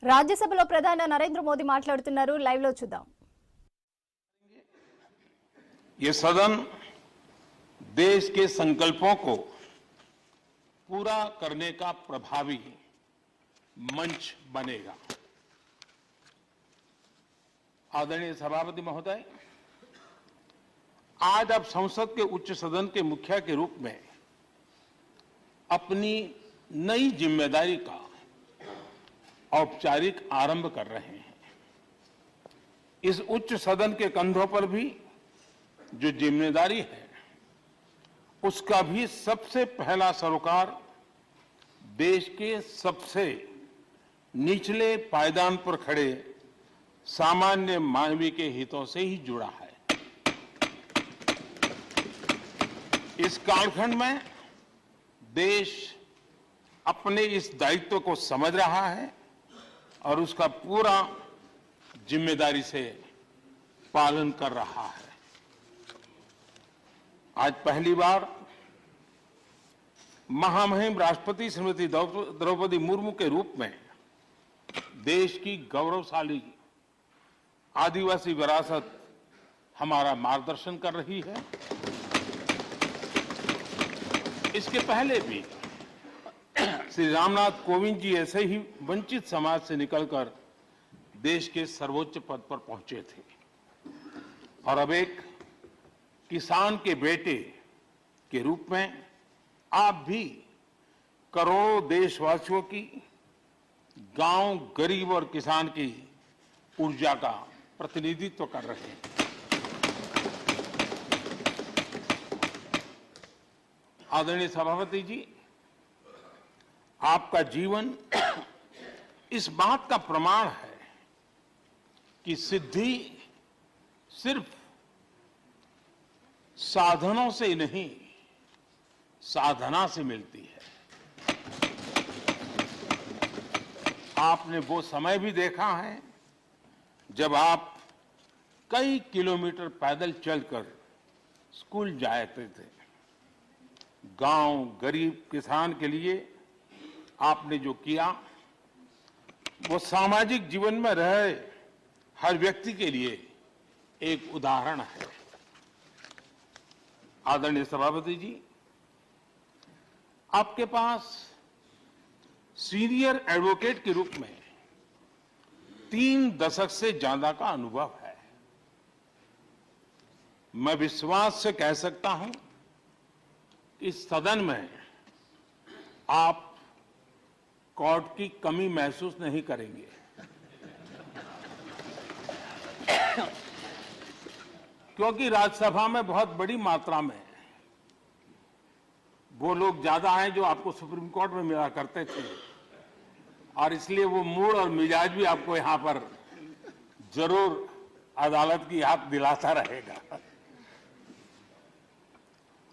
రాజ్యసభలో ప్రధాని నరేంద్ర మోదీ మాట్లాడుతున్నారు. లైవ్ లో చూద్దాం. ये सदन देश के संकल्पों को पूरा करने का प्रभावी मंच बनेगा। आदरणीय सभापति महोदय, आज आप संसद के उच्च सदन के मुखिया के रूप में अपनी नई जिम्मेदारी का औपचारिक आरंभ कर रहे हैं। इस उच्च सदन के कंधों पर भी जो जिम्मेदारी है, उसका भी सबसे पहला सरोकार देश के सबसे निचले पायदान पर खड़े सामान्य मानवीय के हितों से ही जुड़ा है। इस कालखंड में देश अपने इस दायित्व को समझ रहा है और उसका पूरा जिम्मेदारी से पालन कर रहा है। आज पहली बार महामहिम राष्ट्रपति श्रीमती द्रौपदी मुर्मू के रूप में देश की गौरवशाली आदिवासी विरासत हमारा मार्गदर्शन कर रही है। इसके पहले भी श्री रामनाथ कोविंद जी ऐसे ही वंचित समाज से निकलकर देश के सर्वोच्च पद पर पहुंचे थे और अब एक किसान के बेटे के रूप में आप भी करोड़ों देशवासियों की, गांव, गरीब और किसान की ऊर्जा का प्रतिनिधित्व कर रहे हैं। आदरणीय सभापति जी, आपका जीवन इस बात का प्रमाण है कि सिद्धि सिर्फ साधनों से नहीं, साधना से मिलती है। आपने वो समय भी देखा है जब आप कई किलोमीटर पैदल चलकर स्कूल जाते थे। गांव, गरीब, किसान के लिए आपने जो किया वो सामाजिक जीवन में रहे हर व्यक्ति के लिए एक उदाहरण है। आदरणीय सभापति जी, आपके पास सीनियर एडवोकेट के रूप में 3 दशक से ज्यादा का अनुभव है। मैं विश्वास से कह सकता हूं कि इस सदन में आप कोर्ट की कमी महसूस नहीं करेंगे। क्योंकि राज्यसभा में बहुत बड़ी मात्रा में वो लोग ज्यादा हैं जो आपको सुप्रीम कोर्ट में मिला करते थे और इसलिए वो मूड और मिजाज भी आपको यहां पर जरूर अदालत की याद दिलाता रहेगा।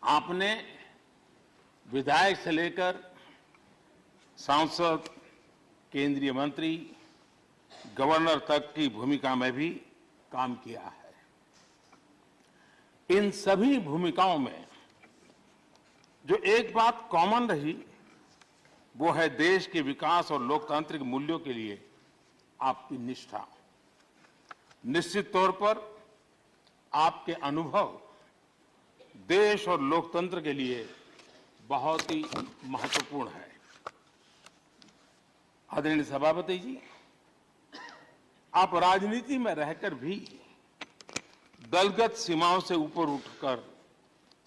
आपने विधायक से लेकर सांसद, केंद्रीय मंत्री, गवर्नर तक की भूमिका में भी काम किया है। इन सभी भूमिकाओं में जो एक बात कॉमन रही वो है देश के विकास और लोकतांत्रिक मूल्यों के लिए आपकी निष्ठा। निश्चित तौर पर आपके अनुभव देश और लोकतंत्र के लिए बहुत ही महत्वपूर्ण है। आदरणीय सभापति जी, आप राजनीति में रहकर भी दलगत सीमाओं से ऊपर उठकर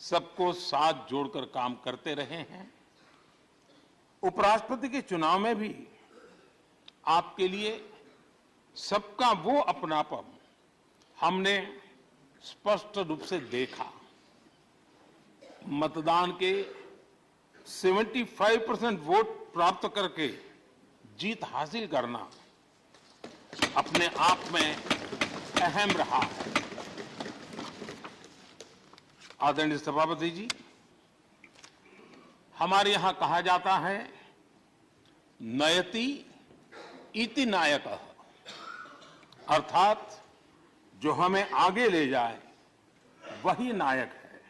सबको साथ जोड़कर काम करते रहे हैं। उपराष्ट्रपति के चुनाव में भी आपके लिए सबका वो अपनापन हमने स्पष्ट रूप से देखा। मतदान के 75% वोट प्राप्त करके जीत हासिल करना अपने आप में अहम रहा है। आदरणीय सभापति जी, हमारे यहां कहा जाता है नयति इति नायकः, अर्थात जो हमें आगे ले जाए वही नायक है।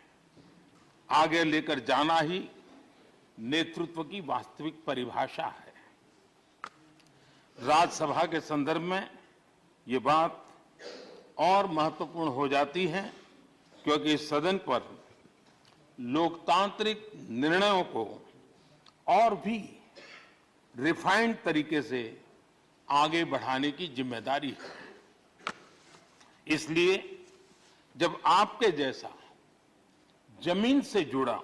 आगे लेकर जाना ही नेतृत्व की वास्तविक परिभाषा है। राज्यसभा के संदर्भ में ये बात और महत्वपूर्ण हो जाती है क्योंकि इस सदन पर लोकतांत्रिक निर्णयों को और भी रिफाइंड तरीके से आगे बढ़ाने की जिम्मेदारी है। इसलिए जब आपके जैसा जमीन से जुड़ा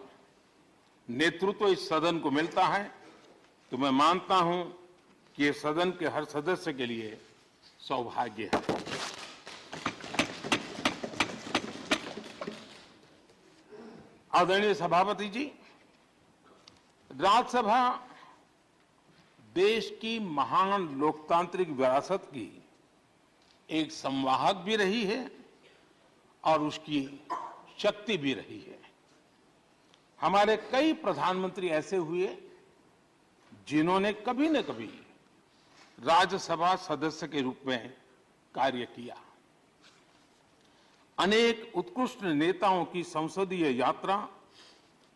नेतृत्व इस सदन को मिलता है तो मैं मानता हूं कि ये सदन के हर सदस्य के लिए सौभाग्य है। आदरणीय सभापति जी, राज्यसभा देश की महान लोकतांत्रिक विरासत की एक संवाहक भी रही है और उसकी शक्ति भी रही है। हमारे कई प्रधानमंत्री ऐसे हुए जिन्होंने कभी न कभी राज्यसभा सदस्य के रूप में कार्य किया। अनेक उत्कृष्ट नेताओं की संसदीय यात्रा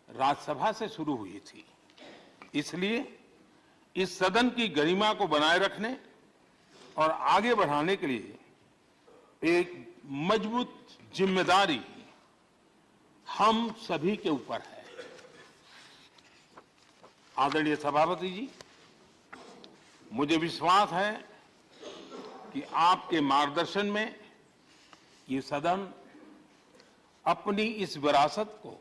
राज्यसभा से शुरू हुई थी। इसलिए इस सदन की गरिमा को बनाए रखने और आगे बढ़ाने के लिए एक मजबूत जिम्मेदारी हम सभी के ऊपर है। आदरणीय सभापति जी, मुझे विश्वास है कि आपके मार्गदर्शन में ये सदन अपनी इस विरासत को,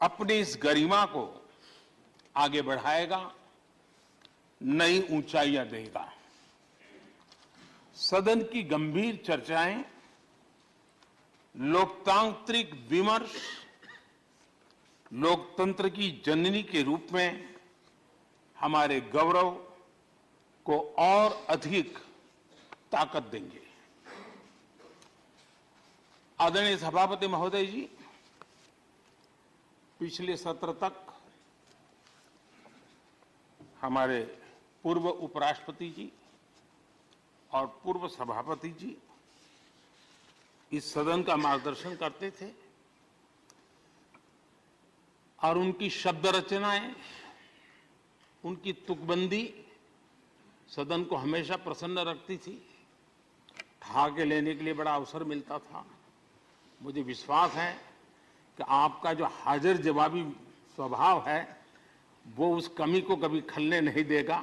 अपनी इस गरिमा को आगे बढ़ाएगा, नई ऊंचाइयां देगा। सदन की गंभीर चर्चाएं, लोकतांत्रिक विमर्श लोकतंत्र की जननी के रूप में हमारे गौरव को और अधिक ताकत देंगे। आदरणीय सभापति महोदय जी, पिछले सत्र तक हमारे पूर्व उपराष्ट्रपति जी और पूर्व सभापति जी इस सदन का मार्गदर्शन करते थे और उनकी शब्द रचनाएं, उनकी तुकबंदी सदन को हमेशा प्रसन्न रखती थी। ठहाके लेने के लिए बड़ा अवसर मिलता था। मुझे विश्वास है कि आपका जो हाजिर जवाबी स्वभाव है वो उस कमी को कभी खलने नहीं देगा।